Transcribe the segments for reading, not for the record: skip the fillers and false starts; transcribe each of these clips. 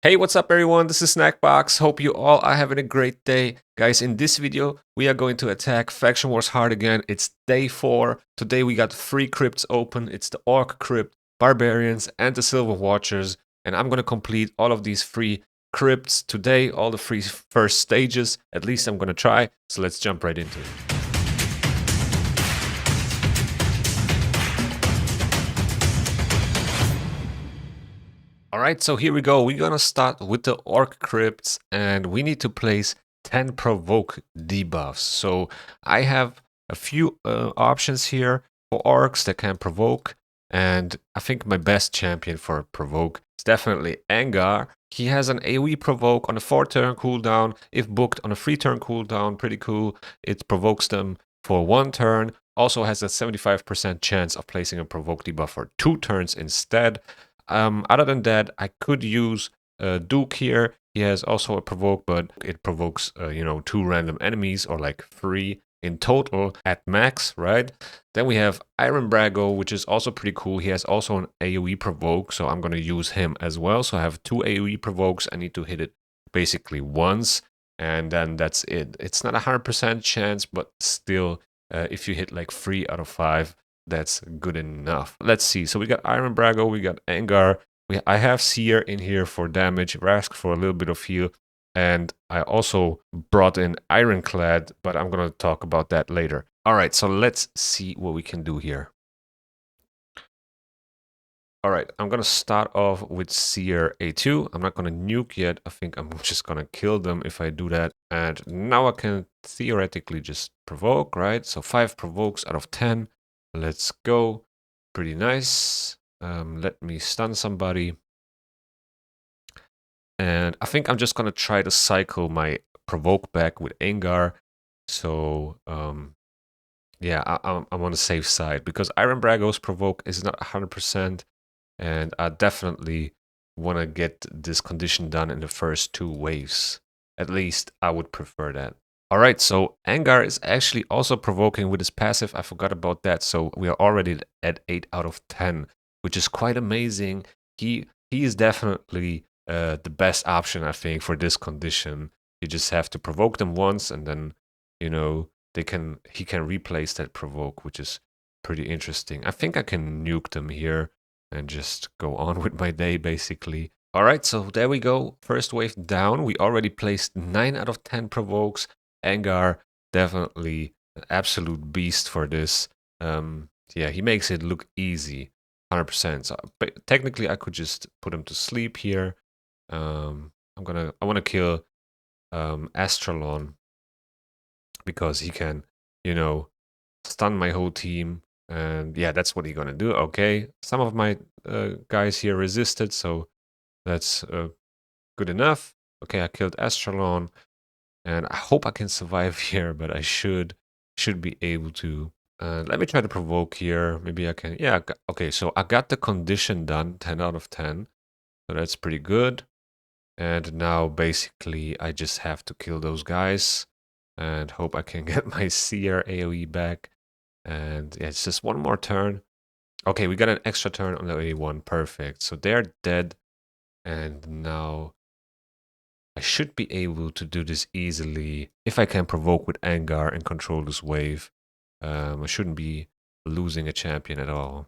Hey, what's up everyone? This is Snackbox. Hope you all are having a great day. Guys, in this video, we are going to attack Faction Wars hard again. It's day 4. Today we got 3 crypts open. It's the Orc crypt, Barbarians, and the Sylvan Watchers. And I'm going to complete all of these 3 crypts today, all the 3 first stages. At least I'm going to try. So let's jump right into it. Alright, so here we go. We're gonna start with the Orc crypts, and we need to place 10 provoke debuffs. So I have a few options here for Orcs that can provoke, and I think my best champion for provoke is definitely Angar. He has an AoE provoke on a 4-turn cooldown. If booked on a 3-turn cooldown, pretty cool. It provokes them for 1 turn. Also has a 75% chance of placing a provoke debuff for 2 turns instead. Other than that, I could use Duke here. He has also a provoke, but it provokes, 2 random enemies, or like 3 in total at max, right? Then we have Iron Brago, which is also pretty cool. He has also an AoE provoke, so I'm going to use him as well. So I have 2 AoE provokes. I need to hit it basically once, and then that's it. It's not a 100% chance, but still, if you hit like 3 out of 5, that's good enough. Let's see. So we got Iron Brago, we got Angar. I have Seer in here for damage, Rask for a little bit of heal, and I also brought in Ironclad, but I'm going to talk about that later. All right, so let's see what we can do here. All right, I'm going to start off with Seer A2. I'm not going to nuke yet. I think I'm just going to kill them if I do that. And now I can theoretically just provoke, right? So 5 provokes out of 10. Let's go. Pretty nice. Let me stun somebody. And I think I'm just going to try to cycle my provoke back with Angar. So, yeah, I'm on the safe side. Because Iron Brago's provoke is not 100%. And I definitely want to get this condition done in the first 2 waves. At least I would prefer that. Alright, so Angar is actually also provoking with his passive. I forgot about that. So we are already at 8 out of 10, which is quite amazing. He is definitely the best option, I think, for this condition. You just have to provoke them once, and then, he can replace that provoke, which is pretty interesting. I think I can nuke them here and just go on with my day, basically. Alright, so there we go. First wave down. We already placed 9 out of 10 provokes. Angar, definitely an absolute beast for this. Yeah, he makes it look easy, 100%. So, but technically, I could just put him to sleep here. I want to kill Astralon because he can, stun my whole team. And yeah, that's what he's gonna do. Okay, some of my guys here resisted, so that's good enough. Okay, I killed Astralon. And I hope I can survive here, but I should be able to. Let me try to provoke here. Maybe I can. Yeah, okay, so I got the condition done, 10 out of 10. So that's pretty good. And now basically I just have to kill those guys and hope I can get my Seer AoE back. And yeah, it's just one more turn. Okay, we got an extra turn on the A1. Perfect. So they're dead. And now I should be able to do this easily if I can provoke with Angar and control this wave. I shouldn't be losing a champion at all.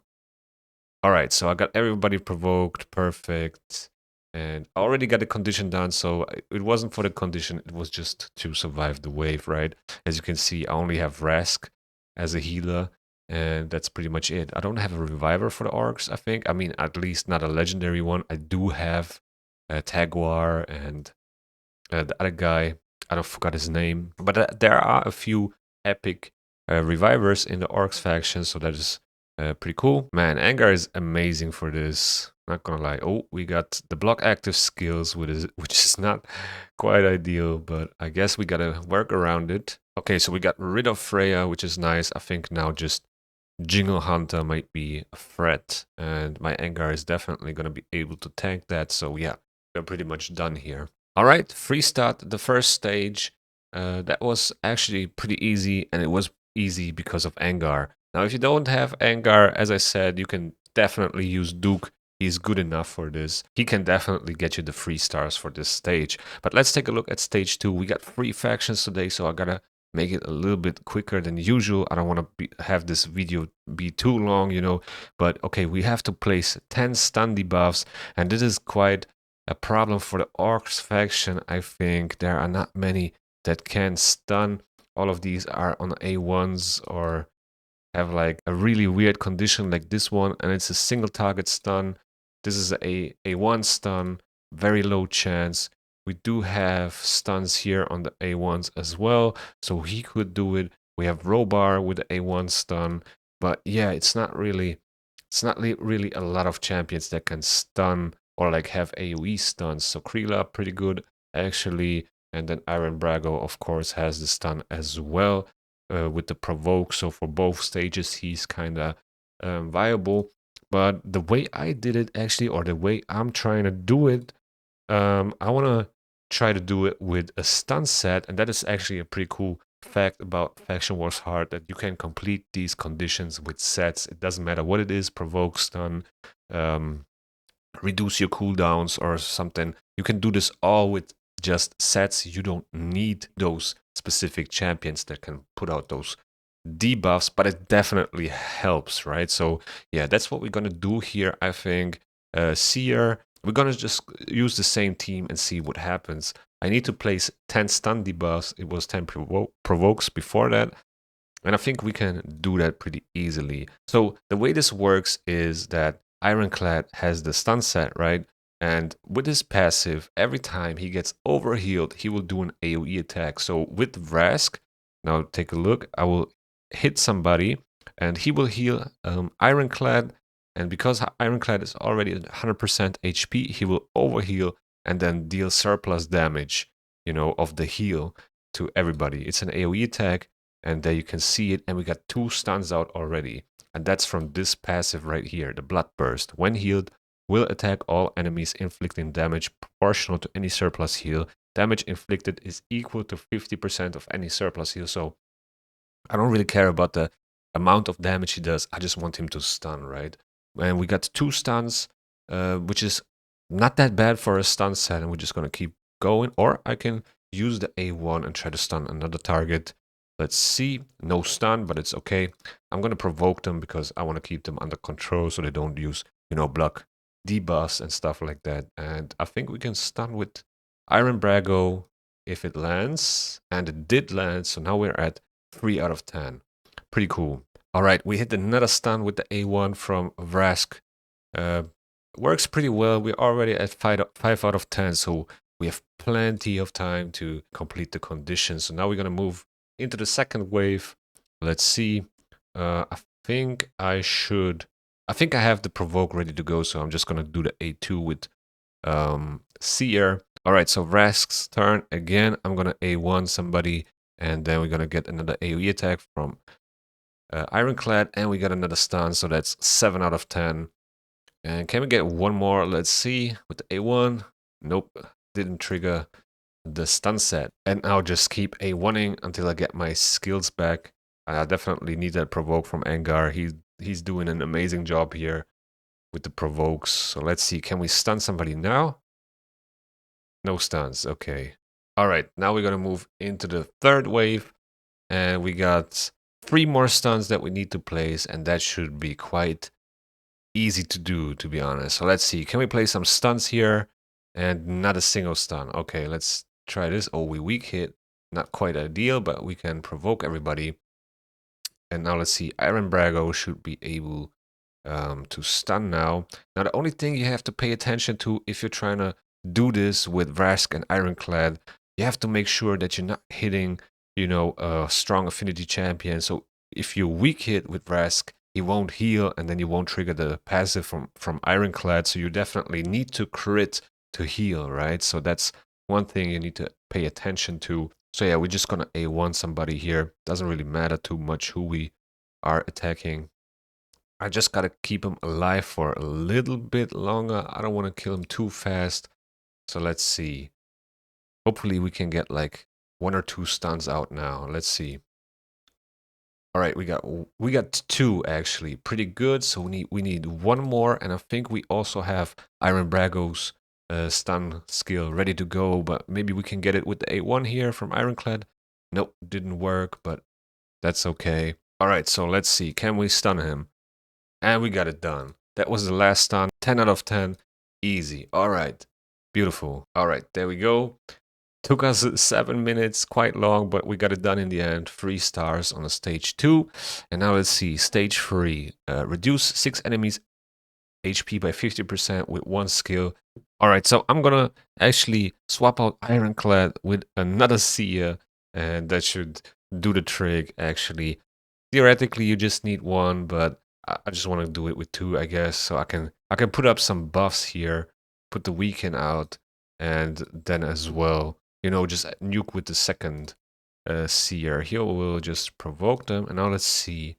Alright, so I got everybody provoked. Perfect. And I already got the condition done, so it wasn't for the condition, it was just to survive the wave, right? As you can see, I only have Rask as a healer, and that's pretty much it. I don't have a reviver for the Orcs, I think. I mean, at least not a legendary one. I do have Taguar and the other guy, I don't forgot his name, but there are a few epic revivers in the Orcs faction, so that is pretty cool. Man, Angar is amazing for this. Not gonna lie. Oh, we got the block active skills, which is not quite ideal, but I guess we gotta work around it. Okay, so we got rid of Freya, which is nice. I think now just Jingle Hunter might be a threat, and my Angar is definitely gonna be able to tank that. So yeah, we're pretty much done here. All right, free start, the first stage. That was actually pretty easy, and it was easy because of Angar. Now, if you don't have Angar, as I said, you can definitely use Duke. He's good enough for this. He can definitely get you the 3 stars for this stage. But let's take a look at stage 2. We got 3 factions today, so I gotta make it a little bit quicker than usual. I don't want to have this video be too long, you know. But okay, we have to place 10 stun debuffs, and this is quite a problem for the Orcs faction. I think there are not many that can stun. All of these are on A1s or have like a really weird condition like this one, and it's a single target stun. This is a A1 stun, very low chance. We do have stuns here on the A1s as well, so he could do it. We have Robar with the A1 stun, but yeah, it's not really a lot of champions that can stun or like have AoE stuns. So Krila pretty good actually, and then Iron Brago of course has the stun as well with the provoke. So for both stages he's kind of viable. But the way I did it actually, or the way I'm trying to do it, I want to try to do it with a stun set, and that is actually a pretty cool fact about Faction Wars Hard, that you can complete these conditions with sets. It doesn't matter what it is, provoke, stun, reduce your cooldowns or something. You can do this all with just sets. You don't need those specific champions that can put out those debuffs, but it definitely helps, right? So yeah, that's what we're gonna do here. I think Seer, we're gonna just use the same team and see what happens. I need to place 10 stun debuffs. It was 10 provokes before that, and I think we can do that pretty easily. So the way this works is that Ironclad has the stun set, right? And with his passive, every time he gets overhealed, he will do an AoE attack. So with Vrask, now take a look, I will hit somebody and he will heal Ironclad. And because Ironclad is already at 100% HP, he will overheal and then deal surplus damage, you know, of the heal to everybody. It's an AoE attack, and there you can see it, and we got 2 stuns out already. And that's from this passive right here, the Blood Burst. When healed, will attack all enemies, inflicting damage proportional to any surplus heal. Damage inflicted is equal to 50% of any surplus heal. So I don't really care about the amount of damage he does. I just want him to stun, right? And we got 2 stuns, which is not that bad for a stun set, and we're just going to keep going. Or I can use the A1 and try to stun another target. Let's see. No stun, but it's okay. I'm going to provoke them because I want to keep them under control so they don't use, you know, block debuffs and stuff like that. And I think we can stun with Iron Brago if it lands. And it did land, so now we're at 3 out of 10. Pretty cool. All right, we hit another stun with the A1 from Vrask. Works pretty well. We're already at 5 out of 10, so we have plenty of time to complete the conditions. So now we're going to move into the second wave. Let's see. I think I have the provoke ready to go, so I'm just going to do the A2 with Seer. All right, so Vrask's turn again. I'm going to A1 somebody, and then we're going to get another AoE attack from Ironclad, and we got another stun, so that's 7 out of 10. And can we get one more? Let's see. With the A1. Nope, didn't trigger the stun set. And I'll just keep A1ing until I get my skills back. I definitely need that provoke from Angar. He's doing an amazing job here with the provokes. So let's see. Can we stun somebody now? No stuns. Okay. All right. Now we're going to move into the third wave. And we got 3 more stuns that we need to place. And that should be quite easy to do, to be honest. So let's see. Can we place some stuns here? And not a single stun. Okay, let's try this. Oh, we weak hit. Not quite ideal, but we can provoke everybody. And now let's see. Iron Brago should be able to stun now. Now, the only thing you have to pay attention to if you're trying to do this with Vrask and Ironclad, you have to make sure that you're not hitting, you know, a strong affinity champion. So if you weak hit with Vrask, he won't heal, and then you won't trigger the passive from Ironclad. So you definitely need to crit to heal, right? So that's one thing you need to pay attention to. So yeah, we're just gonna A1 somebody here. Doesn't really matter too much who we are attacking. I just gotta keep him alive for a little bit longer. I don't want to kill him too fast. So let's see. Hopefully we can get like 1 or 2 stuns out now. Let's see. All right, we got two actually, pretty good. So we need one more, and I think we also have Iron Brago's stun skill ready to go. But maybe we can get it with the A1 here from Ironclad. Nope, didn't work, but that's okay. All right, so let's see. Can we stun him? And we got it done. That was the last stun. 10 out of 10. Easy. All right. Beautiful. All right, there we go. Took us 7 minutes, quite long, but we got it done in the end. 3 stars on a stage 2. And now let's see. Stage 3. Reduce 6 enemies HP by 50% with 1 skill. All right, so I'm going to actually swap out Ironclad with another Seer, and that should do the trick, actually. Theoretically, you just need 1, but I just want to do it with 2, I guess. So I can put up some buffs here, put the weaken out, and then as well, just nuke with the second Seer. Here we'll just provoke them, and now let's see.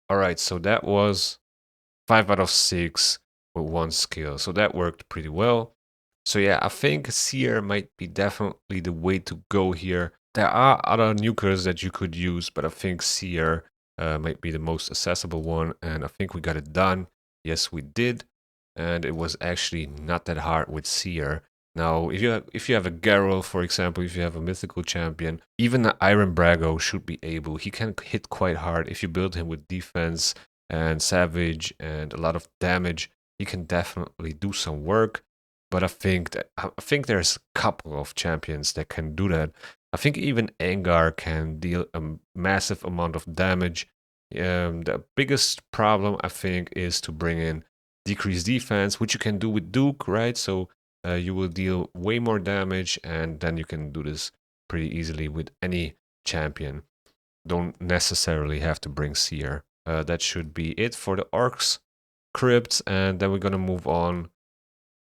All right, so that was 5 out of 6 with 1 skill. So that worked pretty well. So yeah, I think Seer might be definitely the way to go here. There are other nukers that you could use, but I think Seer might be the most accessible one. And I think we got it done. Yes, we did. And it was actually not that hard with Seer. Now, if you have a Geralt, for example, if you have a mythical champion, even the Iron Brago should be able. He can hit quite hard if you build him with defense and savage and a lot of damage. He can definitely do some work. But I think there's a couple of champions that can do that. I think even Angar can deal a massive amount of damage. The biggest problem I think is to bring in decreased defense, which you can do with Duke, right? So you will deal way more damage, and then you can do this pretty easily with any champion. Don't necessarily have to bring Seer. That should be it for the Orcs, crypts, and then we're gonna move on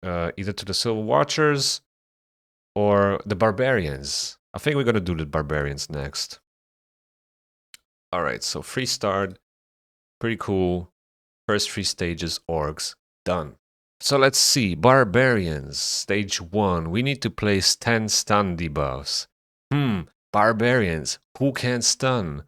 either to the Sylvan Watchers or the Barbarians. I think we're gonna do the Barbarians next. All right, so free start, pretty cool. First 3 stages, Orcs, done. So let's see, Barbarians, stage 1. We need to place 10 stun debuffs. Barbarians, who can stun?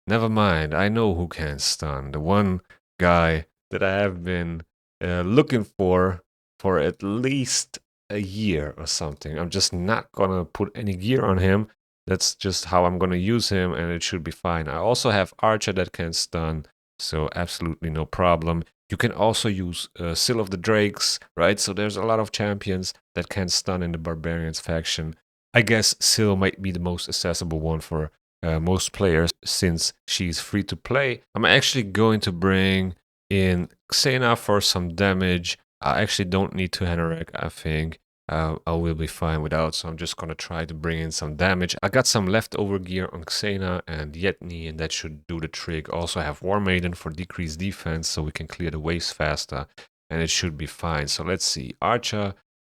Never mind, I know who can stun. The one guy that I have been looking for at least a year or something. I'm just not gonna put any gear on him. That's just how I'm gonna use him, and it should be fine. I also have Archer that can stun, so absolutely no problem. You can also use Seal of the Drakes, right? So there's a lot of champions that can stun in the Barbarians faction. I guess Seal might be the most accessible one for most players since she's free to play. I'm actually going to bring in Xena for some damage. I actually don't need to Hanorek, I think. I will be fine without, so I'm just gonna try to bring in some damage. I got some leftover gear on Xena and Yetni, and that should do the trick. Also have War Maiden for decreased defense, so we can clear the waves faster, and it should be fine. So let's see. Archer,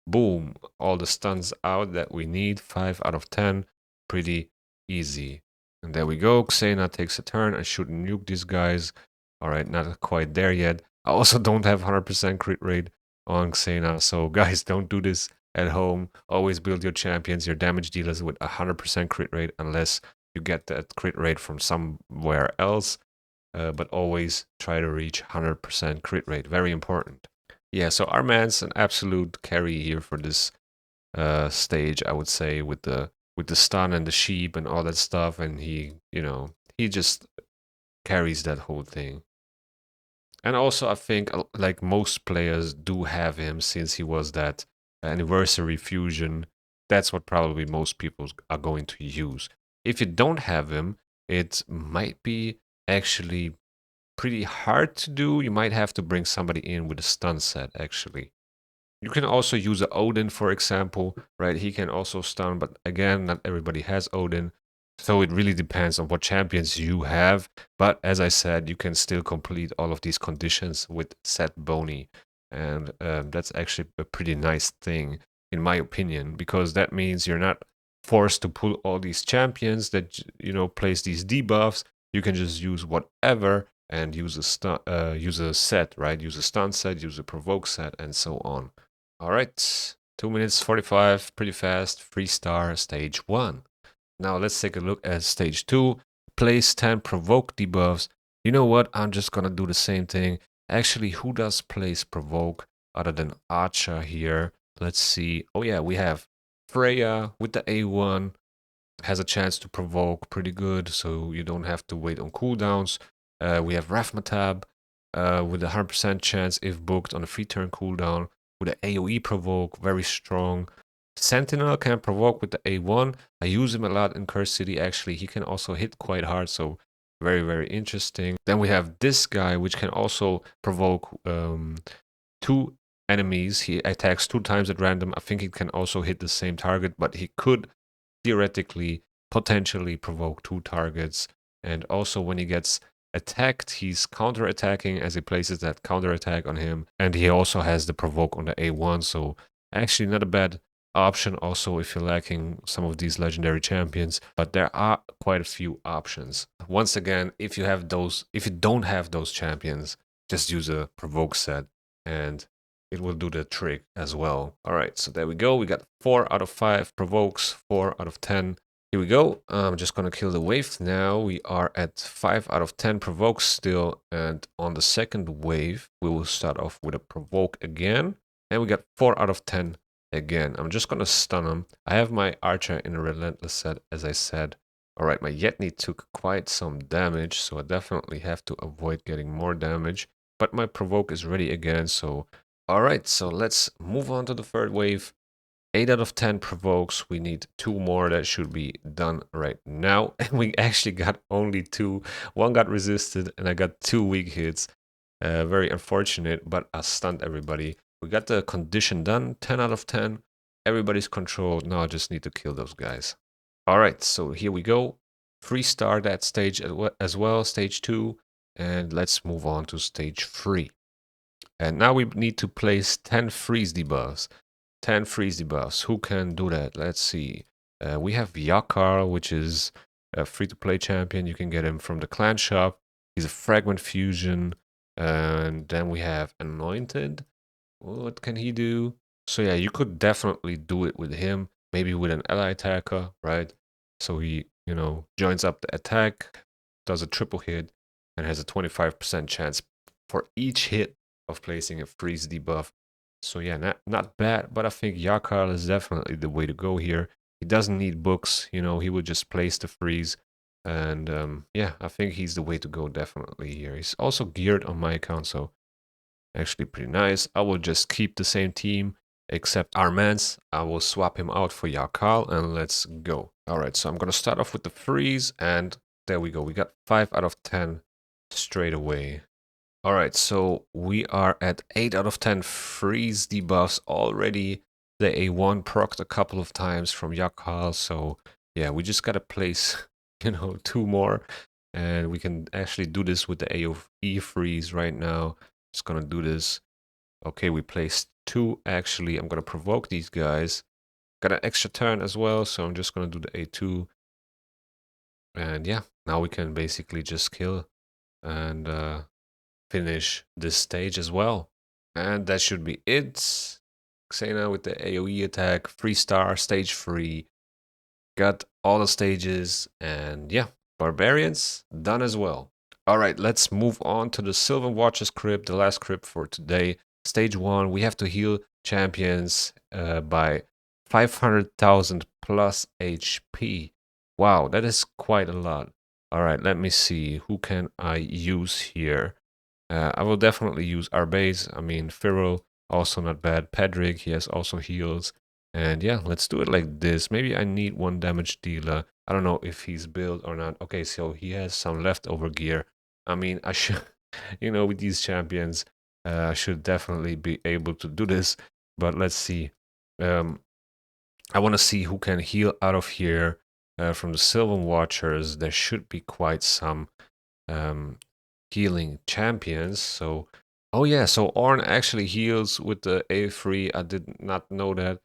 boom, all the stuns out that we need. 5 out of 10, pretty easy. And there we go. Xena takes a turn. I should nuke these guys. All right, not quite there yet. I also don't have 100% crit rate on Xena, so guys, don't do this at home. Always build your champions, your damage dealers with 100% crit rate unless you get that crit rate from somewhere else. But always try to reach 100% crit rate. Very important. Yeah, so our man's an absolute carry here for this stage, I would say, with the stun and the sheep and all that stuff, and he just carries that whole thing. And also, I think like most players do have him since he was that anniversary fusion. That's what probably most people are going to use. If you don't have him, it might be actually pretty hard to do. You might have to bring somebody in with a stun set, actually. You can also use a Odin, for example, right? He can also stun, but again, not everybody has Odin. So it really depends on what champions you have. But as I said, you can still complete all of these conditions with set Bony. And that's actually a pretty nice thing, in my opinion, because that means you're not forced to pull all these champions that, place these debuffs. You can just use whatever and use a set, right? Use a stun set, use a provoke set, and so on. All right, 2 minutes 45, pretty fast. 3 star, stage 1. Now let's take a look at stage 2. place 10 provoke debuffs. You know what? I'm just gonna do the same thing. Actually, who does place provoke other than Archer here? Let's see. Oh yeah, we have Freya with the A1. Has a chance to provoke pretty good, so you don't have to wait on cooldowns. We have Rathmatab with a 100% chance if booked on a free turn cooldown with an AoE provoke, very strong. Sentinel can provoke with the A1. I use him a lot in Curse City actually. He can also hit quite hard, so very, very interesting. Then we have this guy, which can also provoke 2 enemies. He attacks 2 times at random. I think he can also hit the same target, but he could theoretically potentially provoke 2 targets. And also when he gets attacked, he's counter-attacking as he places that counter-attack on him. And he also has the provoke on the A1, so actually not a bad option also if you're lacking some of these legendary champions, but there are quite a few options. Once again, if you don't have those champions, just use a provoke set and it will do the trick as well. All right, so there we go. We got 4 out of 5 provokes, 4 out of 10. Here we go. I'm just gonna kill the wave now. We are at 5 out of 10 provokes still, and on the second wave, we will start off with a provoke again, and we got 4 out of 10 again. I'm just gonna stun him. I have my archer in a relentless set, as I said. All right, my Yetni took quite some damage, so I definitely have to avoid getting more damage. But my provoke is ready again, so all right, so let's move on to the third wave. 8 out of 10 provokes. We need 2 more that should be done right now. And we actually got only 2. 1 got resisted and I got 2 weak hits. Very unfortunate, but I stunned everybody. We got the condition done. 10 out of 10. Everybody's controlled. Now I just need to kill those guys. All right, so here we go. 3-star that stage as well, stage 2. And let's move on to stage 3. And now we need to place 10 freeze debuffs. 10 freeze debuffs. Who can do that? Let's see. We have Yakar, which is a free-to-play champion. You can get him from the clan shop. He's a fragment fusion. And then we have Anointed. What can he do? So yeah, you could definitely do it with him. Maybe with an ally attacker, right? So he, joins up the attack, does a triple hit, and has a 25% chance for each hit of placing a freeze debuff. So yeah, not bad, but I think Yakar is definitely the way to go here. He doesn't need books, he would just place the freeze. And yeah, I think he's the way to go definitely here. He's also geared on my account, so actually pretty nice. I will just keep the same team, except Armance. I will swap him out for Yakal, and let's go. All right, so I'm going to start off with the freeze, and there we go. We got 5 out of 10 straight away. All right, so we are at 8 out of 10 freeze debuffs already. The A1 procced a couple of times from Yakal, so yeah, we just got to place, 2 more, and we can actually do this with the AoE freeze right now. Just gonna do this. Okay, we placed 2 actually. I'm gonna provoke these guys. Got an extra turn as well, so I'm just gonna do the A2. And yeah, now we can basically just kill and finish this stage as well. And that should be it. Xena with the AoE attack, 3-star, stage 3. Got all the stages, and yeah, Barbarians done as well. All right, let's move on to the Sylvan Watchers crypt, the last crypt for today. Stage 1, we have to heal champions by 500,000 plus HP. Wow, that is quite a lot. All right, let me see. Who can I use here? I will definitely use Arbase. I mean, Firo, also not bad. Pedrick, he has also heals. And yeah, let's do it like this. Maybe I need 1 damage dealer. I don't know if he's built or not. Okay, so he has some leftover gear. I mean, I should, with these champions, I should definitely be able to do this. But let's see. I want to see who can heal out of here from the Sylvan Watchers. There should be quite some healing champions. So, oh yeah, so Orn actually heals with the A3. I did not know that.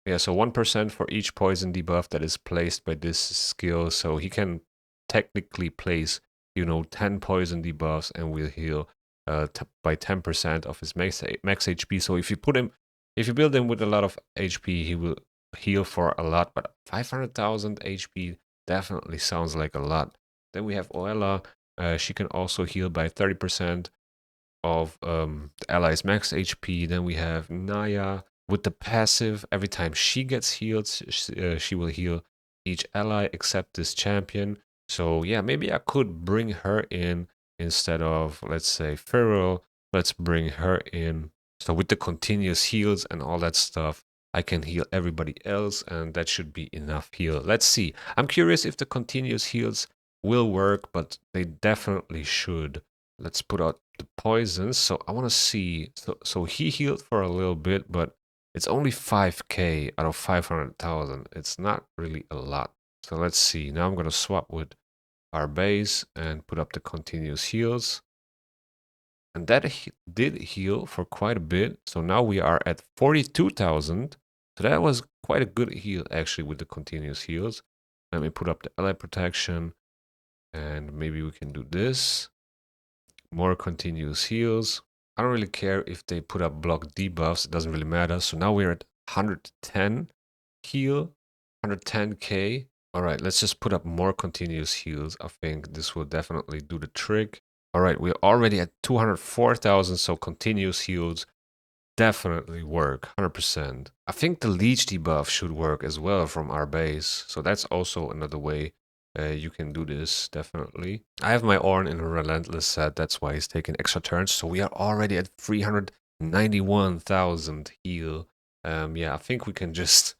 Yeah, so 1% for each poison debuff that is placed by this skill. So he can technically place, 10 poison debuffs and will heal by 10% of his max HP. So if you build him with a lot of HP, he will heal for a lot. But 500,000 HP definitely sounds like a lot. Then we have Oella. She can also heal by 30% of the ally's max HP. Then we have Naya with the passive. Every time she gets healed, she will heal each ally except this champion. So yeah, maybe I could bring her in instead of, let's say, Feral. Let's bring her in. So with the continuous heals and all that stuff, I can heal everybody else, and that should be enough heal. Let's see. I'm curious if the continuous heals will work, but they definitely should. Let's put out the poisons. So I want to see. So he healed for a little bit, but it's only 5k out of 500,000. It's not really a lot. So let's see. Now I'm going to swap with our base and put up the continuous heals. And that did heal for quite a bit. So now we are at 42,000. So that was quite a good heal actually with the continuous heals. Let me put up the ally protection. And maybe we can do this. More continuous heals. I don't really care if they put up block debuffs. It doesn't really matter. So now we're at 110 heal. 110k. All right, let's just put up more continuous heals. I think this will definitely do the trick. All right, we're already at 204,000, so continuous heals definitely work, 100%. I think the leech debuff should work as well from our base, so that's also another way you can do this, definitely. I have my Orn in a Relentless set, that's why he's taking extra turns, so we are already at 391,000 heal. Yeah, I think we can just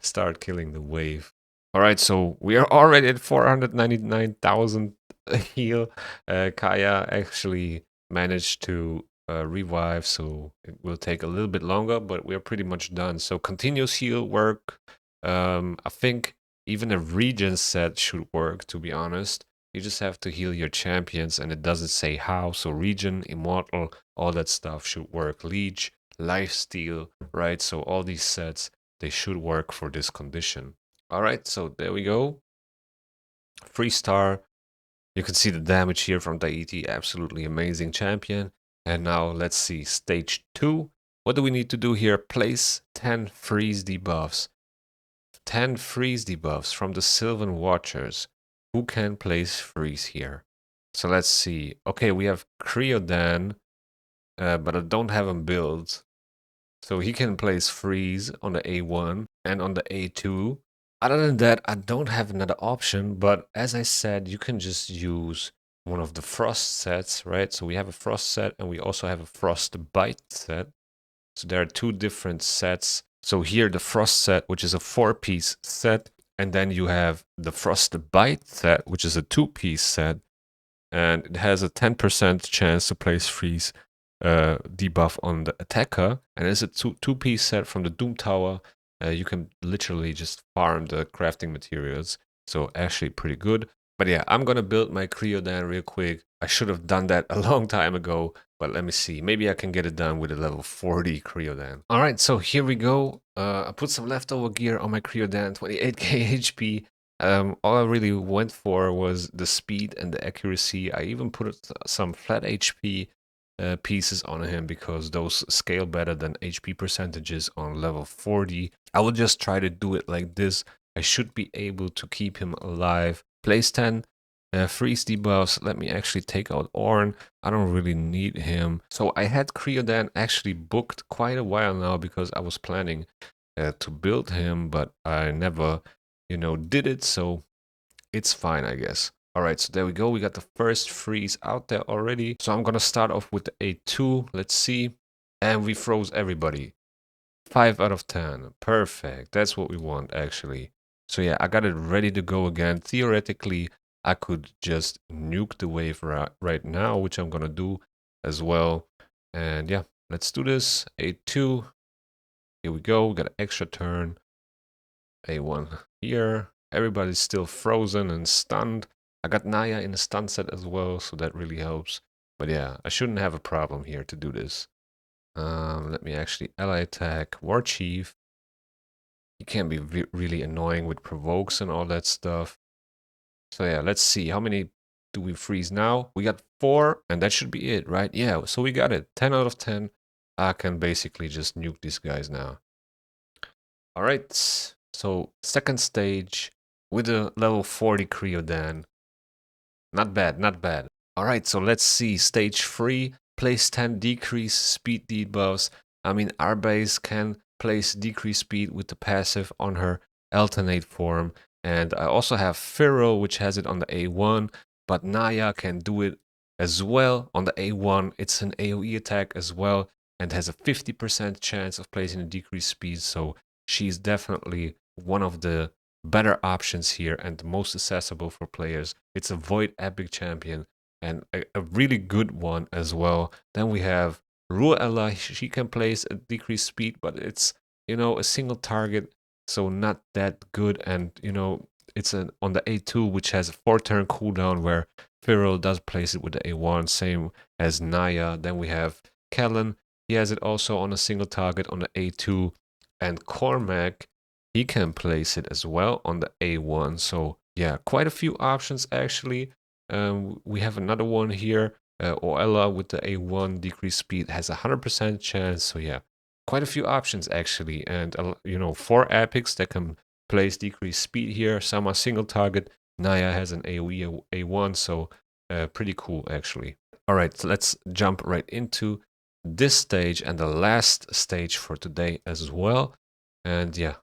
start killing the wave. All right, so we are already at 499,000 heal. Kaya actually managed to revive, so it will take a little bit longer, but we're pretty much done. So continuous heal work. I think even a regen set should work, to be honest. You just have to heal your champions, and it doesn't say how. So regen, immortal, all that stuff should work. Leech, lifesteal, right? So all these sets, they should work for this condition. All right, so there we go. 3-star. You can see the damage here from Daiti. Absolutely amazing champion. And now let's see stage 2. What do we need to do here? Place 10 freeze debuffs. 10 freeze debuffs from the Sylvan Watchers. Who can place freeze here? So let's see. Okay, we have Creodan, but I don't have him built. So he can place freeze on the A1 and on the A2. Other than that, I don't have another option, but as I said, you can just use one of the frost sets, right? So we have a frost set and we also have a frost bite set. So there are two different sets. So here the frost set, which is a 4-piece set, and then you have the frost bite set, which is a 2-piece set, and it has a 10% chance to place freeze debuff on the attacker, and it's a two-piece set from the Doom Tower. You can literally just farm the crafting materials, so actually pretty good. But yeah, I'm gonna build my Creodan real quick. I should have done that a long time ago, but let me see. Maybe I can get it done with a level 40 Creodan. All right, so here we go. I put some leftover gear on my Creodan, 28k HP. All I really went for was the speed and the accuracy. I even put some flat HP pieces on him because those scale better than HP percentages on level 40. I will just try to do it like this. I should be able to keep him alive. Place 10 freeze debuffs. Let me actually take out Orn. I don't really need him. So I had Creodan actually booked quite a while now because I was planning to build him, but I never, did it. So it's fine, I guess. All right, so there we go. We got the first freeze out there already. So I'm going to start off with the A2. Let's see. And we froze everybody. 5 out of 10. Perfect. That's what we want, actually. So yeah, I got it ready to go again. Theoretically, I could just nuke the wave right now, which I'm going to do as well. And yeah, let's do this. A2. Here we go. We got an extra turn. A1 here. Everybody's still frozen and stunned. I got Naya in the stun set as well, so that really helps. But yeah, I shouldn't have a problem here to do this. Let me actually ally attack War Chief. He can be really annoying with provokes and all that stuff. So yeah, let's see. How many do we freeze now? We got 4, and that should be it, right? Yeah, so we got it. 10 out of 10. I can basically just nuke these guys now. All right, so second stage with a level 40 Creodan. Not bad, not bad. All right, so let's see. Stage 3, place 10 decrease speed debuffs. I mean, our base can place decrease speed with the passive on her alternate form. And I also have Pharaoh, which has it on the A1, but Naya can do it as well on the A1. It's an AoE attack as well and has a 50% chance of placing a decreased speed. So she's definitely one of the better options here and the most accessible for players. It's a Void Epic champion and a really good one as well. Then we have Ruella. She can place a decreased speed, but it's, you know, a single target, so not that good. And, you know, it's on the A2, which has a 4-turn cooldown where Pharaoh does place it with the A1, same as Naya. Then we have Kellen. He has it also on a single target on the A2. And Cormac, he can place it as well on the A1. So yeah, quite a few options actually. We have another one here, Oella with the A1 decreased speed has a 100% chance. So yeah, quite a few options actually. And you know, 4 epics that can place decreased speed here. Some are single target. Naya has an AoE A1, so pretty cool actually. All right, so let's jump right into this stage and the last stage for today as well. And yeah,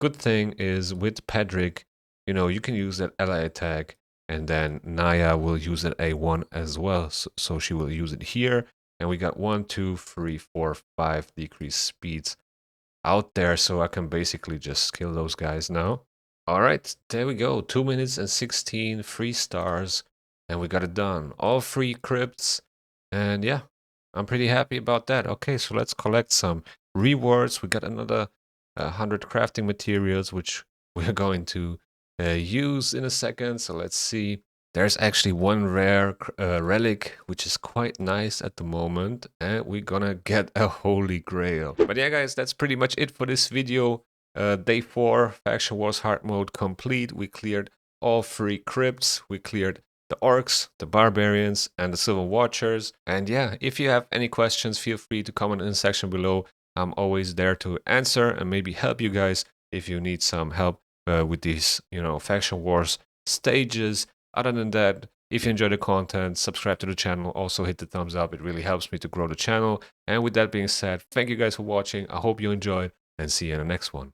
good thing is with Pedrick, you know, you can use that ally attack, and then Naya will use that A1 as well. So she will use it here. And we got 1, 2, 3, 4, 5 decreased speeds out there. So I can basically just kill those guys now. All right, there we go. 2 minutes and 16 free stars. And we got it done. All free crypts. And yeah, I'm pretty happy about that. Okay, so let's collect some rewards. We got another 100 crafting materials, which we're going to use in a second. So let's see. There's actually one rare relic, which is quite nice at the moment. And we're gonna get a holy grail. But yeah, guys, that's pretty much it for this video. Day 4, Faction Wars Hard Mode complete. We cleared all 3 crypts. We cleared the Orcs, the Barbarians, and the Sylvan Watchers. And yeah, if you have any questions, feel free to comment in the section below. I'm always there to answer and maybe help you guys if you need some help with these, you know, Faction Wars stages. Other than that, if you enjoy the content, subscribe to the channel. Also hit the thumbs up. It really helps me to grow the channel. And with that being said, thank you guys for watching. I hope you enjoyed and see you in the next one.